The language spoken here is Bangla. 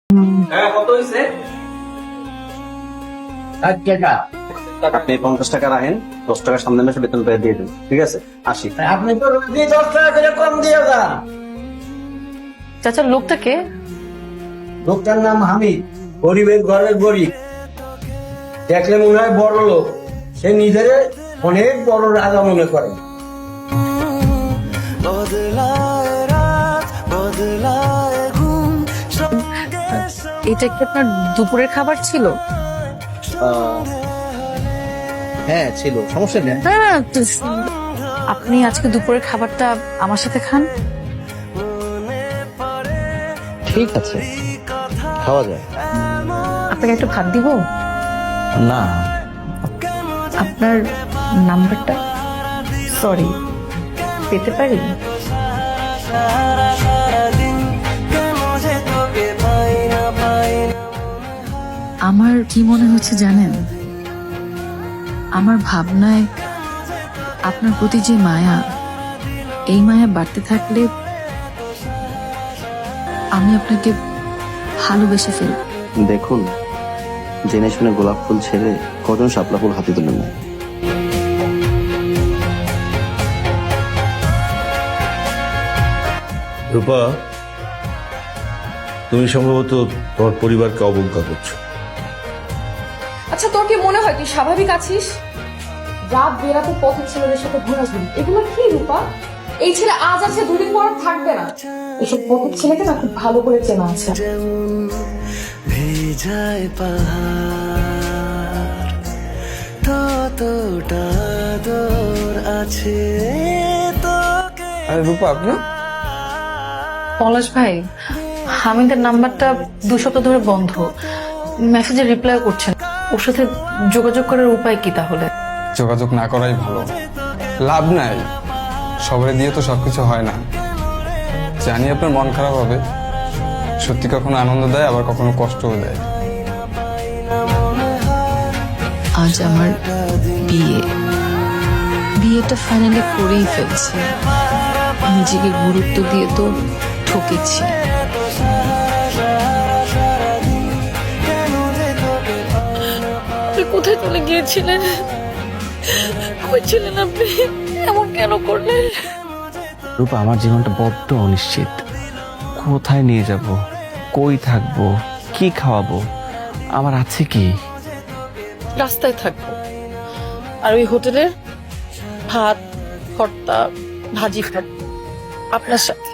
হ্যাঁ, কত হয়েছে? আপনি 50 টাকা রাখেন, 10 টাকা সামনে মাসে বেতন পেয়ে দিয়ে দেন, ঠিক আছে? আসি। আপনি তো রোজই 10 টাকা করে কম দিয়ে যান। চাচা লোকটা কে? লোকটার নাম হামিদ, গরিবের ঘরের গরিব, দেখলে মনে হয় বড় লোক, সে নিজের অনেক বড় রাজা মনে করে। এটা কি আপনার দুপুরের খাবার ছিল? হ্যাঁ ছিল, সমস্যা নেই। না না, আপনি আজকে দুপুরের খাবারটা আমার সাথে খান। ঠিক আছে, খাওয়া যায়। আপনাকে একটু ভাত দিব? না, আপনার নাম্বারটা সরি পেতে পারি? আমার কি মনে হচ্ছে জানেন, আমার ভাবনায় আপনার প্রতি যে মায়া, এই মায়া বাড়তে থাকলে আমি আপনাকে ভালোবেসে ফেলব। দেখুন, জেনে শুনে গোলাপ ফুল ছেড়ে কজন শাপলা ফুল হাতে তুলে নেয়। রূপা, তুমি সম্ভবত তোমার পরিবারকে অবজ্ঞা করছো। আচ্ছা, তোর কি মনে হয় তুই স্বাভাবিক আছিস? রাত বেরাতে পথের ছেলেদের সাথে ঘোরাঘুরি, এগুলো কি রূপা? এই ছেলে আজ আছে, দুদিন পর আর থাকবে না। এসব পথের ছেলেকে না খুব ভালো করে চেনা আছে। ভেজায় পাহাড় ততটা দূর আছে তোকে। আরে রূপা, আপনি? পলাশ ভাই, হামিদের নাম্বারটা 2 সপ্তাহ ধরে বন্ধ, মেসেজে রিপ্লাই করছেন। ওর সাথে যোগাযোগ করার উপায় কি তাহলে? যোগাযোগ না করাই ভালো, লাভ নাই। সবাই দিয়ে তো সবকিছু হয় না। জানি আপনার মন খারাপ হবে, সত্যি কখনো আনন্দ দেয়, আবার কখনো কষ্টও দেয়। আজ আমার বিয়েটা ফাইনালি করেই ফেলছি। নিজেকে গুরুত্ব দিয়ে তো ঠকেছি। আপনি কোথায় চলে গিয়েছিলেন? কই ছিলেন আপনি? এমন কেন করলেন? রূপা, আমার জীবনটা বড্ড অনিশ্চিত। কোথায় নিয়ে যাব, কই থাকবো, কি খাওয়াবো, আমার আছে কি? রাস্তায় থাকবো, আর ওই হোটেলের ভাত ভর্তা ভাজি খাবো আপনার সাথে।